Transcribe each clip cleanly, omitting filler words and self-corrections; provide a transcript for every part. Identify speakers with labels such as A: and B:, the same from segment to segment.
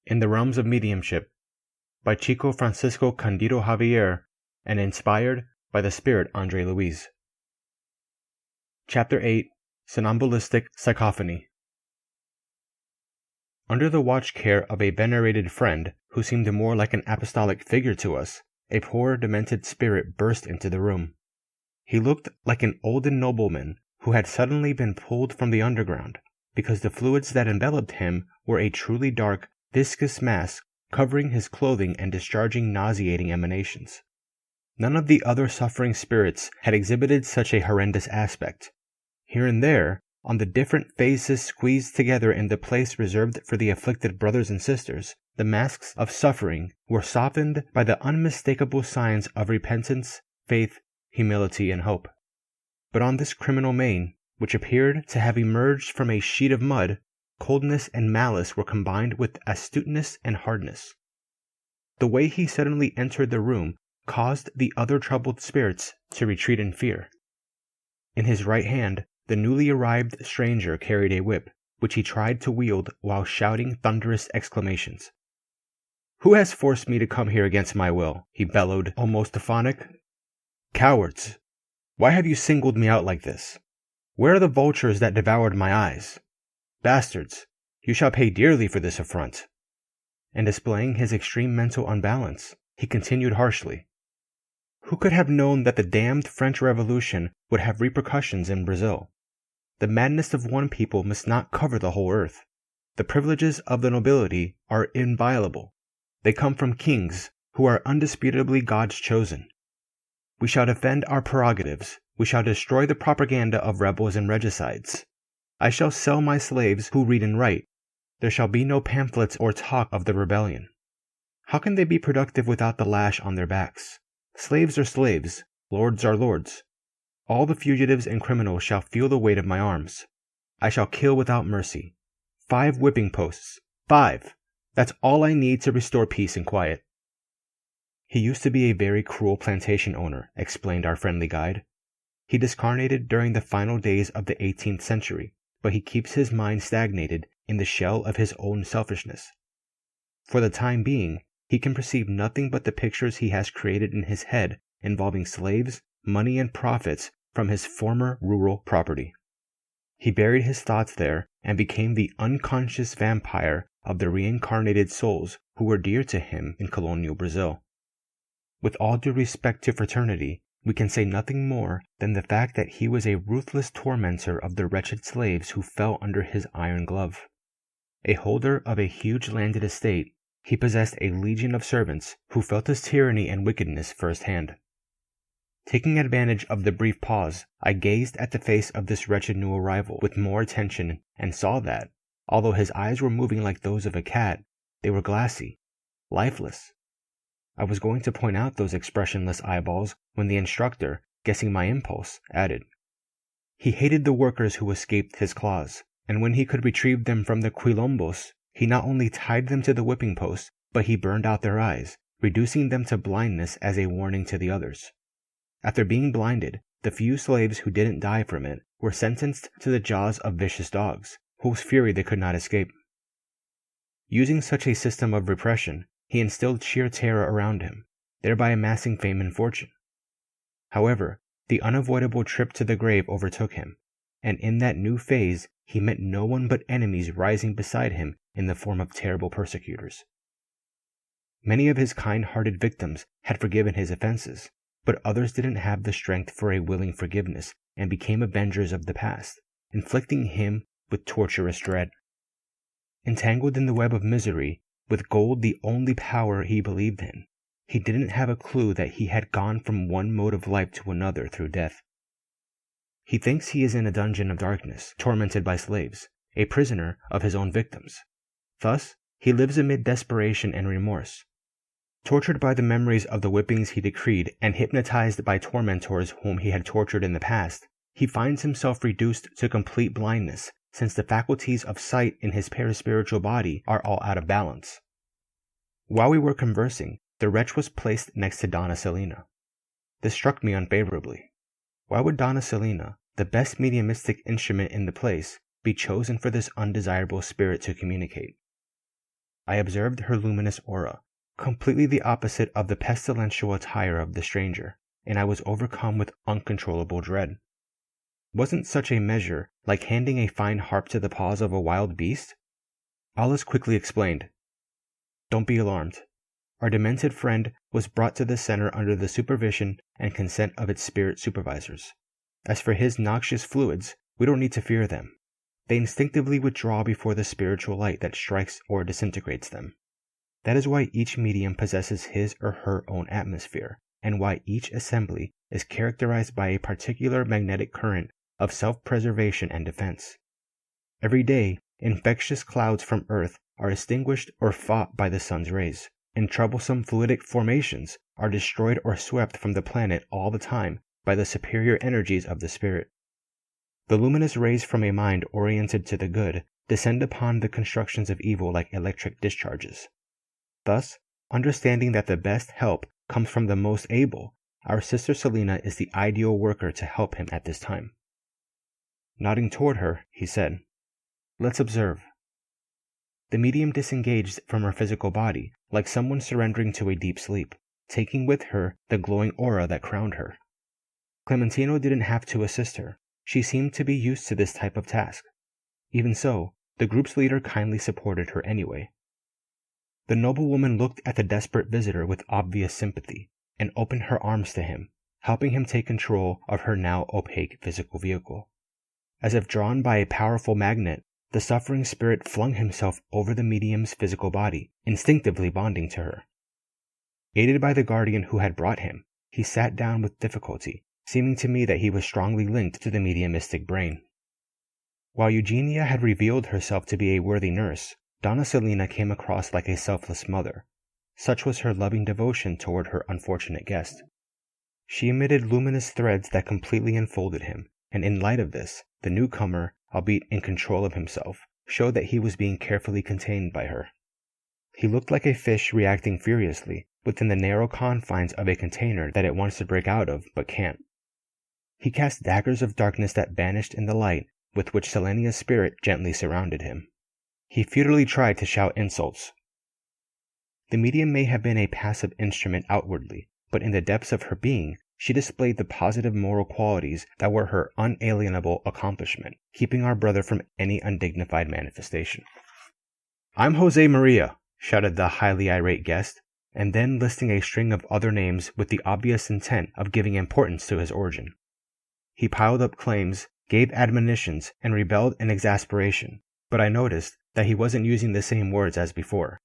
A: in the Realms of Mediumship by Chico Francisco Candido Xavier and inspired by the spirit Andre Luis. Chapter 8 Somnambulistic Psychophony. Under the watch care of a venerated friend who seemed more like an apostolic figure to us, a poor demented spirit burst into the room. He looked like an olden nobleman who had suddenly been pulled from the underground, because the fluids that enveloped him were a truly dark, viscous mass covering his clothing and discharging nauseating emanations. None of the other suffering spirits had exhibited such a horrendous aspect. Here and there, on the different faces squeezed together in the place reserved for the afflicted brothers and sisters, the masks of suffering were softened by the unmistakable signs of repentance, faith, humility, and hope. But on this criminal mane, which appeared to have emerged from a sheet of mud, coldness and malice were combined with astuteness and hardness. The way he suddenly entered the room caused the other troubled spirits to retreat in fear. In his right hand, the newly arrived stranger carried a whip, which he tried to wield while shouting thunderous exclamations. "Who has forced me to come here against my will?" he bellowed, almost aphonic. "Cowards! Why have you singled me out like this? Where are the vultures that devoured my eyes? Bastards, you shall pay dearly for this affront." And displaying his extreme mental unbalance, he continued harshly, "Who could have known that the damned French Revolution would have repercussions in Brazil? The madness of one people must not cover the whole earth. The privileges of the nobility are inviolable. They come from kings who are undisputably God's chosen. We shall defend our prerogatives. We shall destroy the propaganda of rebels and regicides. I shall sell my slaves who read and write. There shall be no pamphlets or talk of the rebellion. How can they be productive without the lash on their backs? Slaves are slaves, lords are lords. All the fugitives and criminals shall feel the weight of my arms. I shall kill without mercy. 5 whipping posts. 5! That's all I need to restore peace and quiet." "He used to be a very cruel plantation owner," explained our friendly guide. "He discarnated during the final days of the 18th century, but he keeps his mind stagnated in the shell of his own selfishness. For the time being, he can perceive nothing but the pictures he has created in his head involving slaves, money, and profits from his former rural property. He buried his thoughts there and became the unconscious vampire of the reincarnated souls who were dear to him in colonial Brazil. With all due respect to fraternity, we can say nothing more than the fact that he was a ruthless tormentor of the wretched slaves who fell under his iron glove. A holder of a huge landed estate, he possessed a legion of servants who felt his tyranny and wickedness firsthand. Taking advantage of the brief pause, I gazed at the face of this wretched new arrival with more attention and saw that, although his eyes were moving like those of a cat, they were glassy, lifeless. I was going to point out those expressionless eyeballs when the instructor, guessing my impulse, added, "He hated the workers who escaped his claws, and when he could retrieve them from the quilombos, he not only tied them to the whipping post, but he burned out their eyes, reducing them to blindness as a warning to the others. After being blinded, the few slaves who didn't die from it were sentenced to the jaws of vicious dogs, whose fury they could not escape. Using such a system of repression, he instilled sheer terror around him, thereby amassing fame and fortune. However, the unavoidable trip to the grave overtook him, and in that new phase he met no one but enemies rising beside him in the form of terrible persecutors. Many of his kind-hearted victims had forgiven his offenses, but others didn't have the strength for a willing forgiveness and became avengers of the past, inflicting him with torturous dread. Entangled in the web of misery, with gold the only power he believed in, he didn't have a clue that he had gone from one mode of life to another through death. He thinks he is in a dungeon of darkness, tormented by slaves, a prisoner of his own victims. Thus, he lives amid desperation and remorse. Tortured by the memories of the whippings he decreed and hypnotized by tormentors whom he had tortured in the past, he finds himself reduced to complete blindness, since the faculties of sight in his paraspiritual body are all out of balance. While we were conversing, the wretch was placed next to Donna Selina. This struck me unfavorably. Why would Donna Selina, the best mediumistic instrument in the place, be chosen for this undesirable spirit to communicate? I observed her luminous aura, completely the opposite of the pestilential attire of the stranger, and I was overcome with uncontrollable dread. Wasn't such a measure like handing a fine harp to the paws of a wild beast? Alice quickly explained. Don't be alarmed. Our demented friend was brought to the center under the supervision and consent of its spirit supervisors. As for his noxious fluids, we don't need to fear them. They instinctively withdraw before the spiritual light that strikes or disintegrates them. That is why each medium possesses his or her own atmosphere, and why each assembly is characterized by a particular magnetic current of self-preservation and defense. Every day, infectious clouds from Earth are extinguished or fought by the sun's rays, and troublesome fluidic formations are destroyed or swept from the planet all the time by the superior energies of the spirit. The luminous rays from a mind oriented to the good descend upon the constructions of evil like electric discharges. Thus, understanding that the best help comes from the most able, our sister Selina is the ideal worker to help him at this time. Nodding toward her, he said, Let's observe. The medium disengaged from her physical body like someone surrendering to a deep sleep, taking with her the glowing aura that crowned her. Clementino didn't have to assist her. She seemed to be used to this type of task. Even so, the group's leader kindly supported her anyway. The noblewoman looked at the desperate visitor with obvious sympathy and opened her arms to him, helping him take control of her now opaque physical vehicle. As if drawn by a powerful magnet, the suffering spirit flung himself over the medium's physical body, instinctively bonding to her. Aided by the guardian who had brought him, he sat down with difficulty, seeming to me that he was strongly linked to the mediumistic brain. While Eugenia had revealed herself to be a worthy nurse, Donna Selina came across like a selfless mother. Such was her loving devotion toward her unfortunate guest. She emitted luminous threads that completely enfolded him, and in light of this, the newcomer, albeit in control of himself, showed that he was being carefully contained by her. He looked like a fish reacting furiously within the narrow confines of a container that it wants to break out of but can't. He cast daggers of darkness that vanished in the light with which Selenia's spirit gently surrounded him. He futilely tried to shout insults. The medium may have been a passive instrument outwardly, but in the depths of her being, she displayed the positive moral qualities that were her unalienable accomplishment, keeping our brother from any undignified manifestation. I'm Jose Maria, shouted the highly irate guest, and then listing a string of other names with the obvious intent of giving importance to his origin. He piled up claims, gave admonitions, and rebelled in exasperation, but I noticed that he wasn't using the same words as before.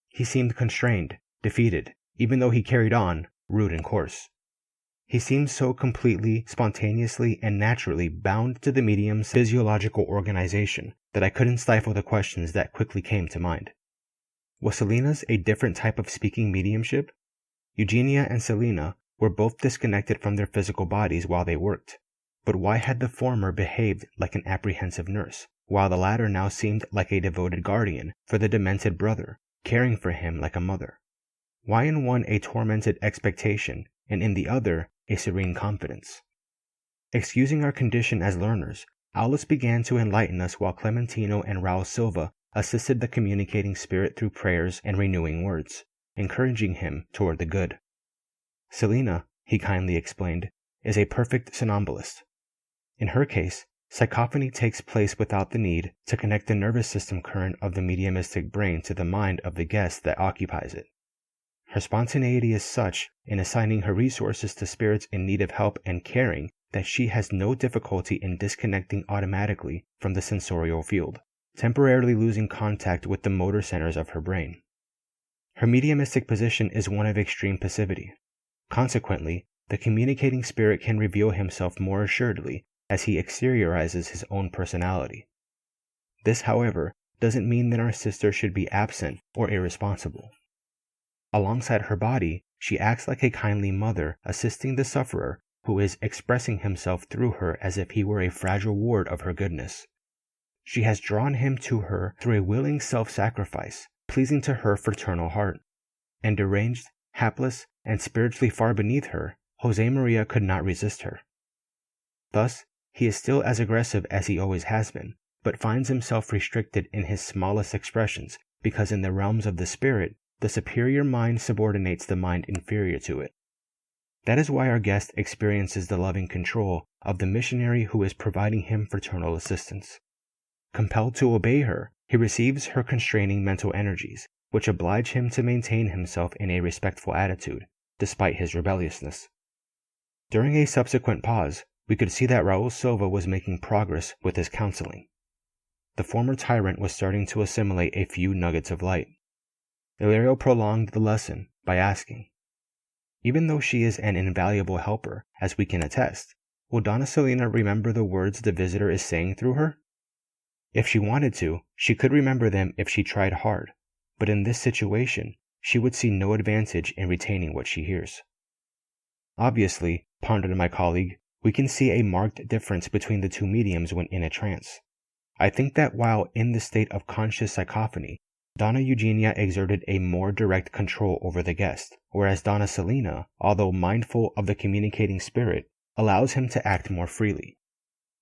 A: He seemed constrained, defeated, even though he carried on, rude and coarse. He seemed so completely, spontaneously, and naturally bound to the medium's physiological organization that I couldn't stifle the questions that quickly came to mind. Was Selina's a different type of speaking mediumship? Eugenia and Selina were both disconnected from their physical bodies while they worked, but why had the former behaved like an apprehensive nurse, while the latter now seemed like a devoted guardian for the demented brother, caring for him like a mother? Why in one a tormented expectation, and in the other a serene confidence? Excusing our condition as learners, Alice began to enlighten us while Clementino and Raul Silva assisted the communicating spirit through prayers and renewing words, encouraging him toward the good. Selina, he kindly explained, is a perfect somnambulist. In her case, psychophony takes place without the need to connect the nervous system current of the mediumistic brain to the mind of the guest that occupies it. Her spontaneity is such in assigning her resources to spirits in need of help and caring that she has no difficulty in disconnecting automatically from the sensorial field, temporarily losing contact with the motor centers of her brain. Her mediumistic position is one of extreme passivity. Consequently, the communicating spirit can reveal himself more assuredly as he exteriorizes his own personality. This, however, doesn't mean that our sister should be absent or irresponsible. Alongside her body, she acts like a kindly mother assisting the sufferer who is expressing himself through her as if he were a fragile ward of her goodness. She has drawn him to her through a willing self-sacrifice, pleasing to her fraternal heart. And deranged, hapless, and spiritually far beneath her, Jose Maria could not resist her. Thus, he is still as aggressive as he always has been, but finds himself restricted in his smallest expressions because in the realms of the spirit, the superior mind subordinates the mind inferior to it. That is why our guest experiences the loving control of the missionary who is providing him fraternal assistance. Compelled to obey her, he receives her constraining mental energies, which oblige him to maintain himself in a respectful attitude, despite his rebelliousness. During a subsequent pause, we could see that Raul Silva was making progress with his counseling. The former tyrant was starting to assimilate a few nuggets of light. Ilario prolonged the lesson by asking, "Even though she is an invaluable helper, as we can attest, will Donna Selena remember the words the visitor is saying through her? If she wanted to, she could remember them if she tried hard, but in this situation, she would see no advantage in retaining what she hears." Obviously, pondered my colleague, we can see a marked difference between the two mediums when in a trance. I think that while in the state of conscious psychophony, Donna Eugenia exerted a more direct control over the guest, whereas Donna Selena, although mindful of the communicating spirit, allows him to act more freely.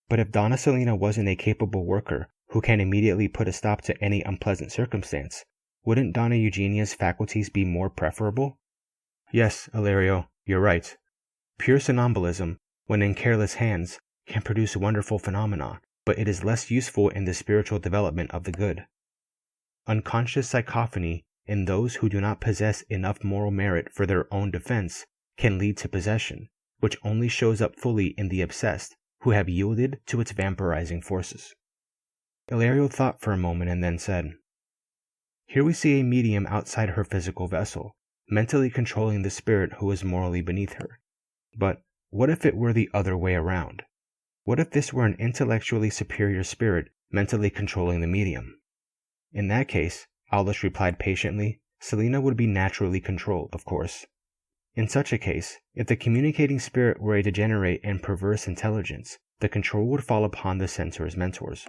A: But if Donna Selena wasn't a capable worker who can immediately put a stop to any unpleasant circumstance, wouldn't Donna Eugenia's faculties be more preferable? Yes, Ilario, you're right. Pure somnambulism, when in careless hands, can produce wonderful phenomena, but it is less useful in the spiritual development of the good. Unconscious psychophony in those who do not possess enough moral merit for their own defense can lead to possession, which only shows up fully in the obsessed who have yielded to its vampirizing forces. Ilario thought for a moment and then said, "Here we see a medium outside her physical vessel, mentally controlling the spirit who is morally beneath her. But what if it were the other way around? What if this were an intellectually superior spirit mentally controlling the medium? In that case, Aulus replied patiently, Selena would be naturally controlled, of course. In such a case, if the communicating spirit were a degenerate and perverse intelligence, the control would fall upon the centaur's mentors.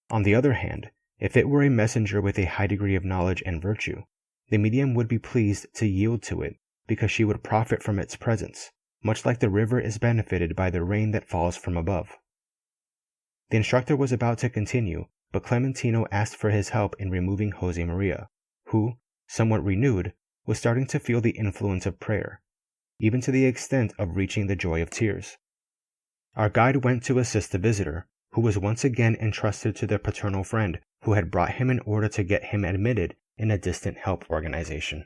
A: On the other hand, if it were a messenger with a high degree of knowledge and virtue, the medium would be pleased to yield to it because she would profit from its presence, much like the river is benefited by the rain that falls from above." The instructor was about to continue, but Clementino asked for his help in removing Jose Maria, who, somewhat renewed, was starting to feel the influence of prayer, even to the extent of reaching the joy of tears. Our guide went to assist the visitor, who was once again entrusted to the paternal friend who had brought him in order to get him admitted in a distant help organization.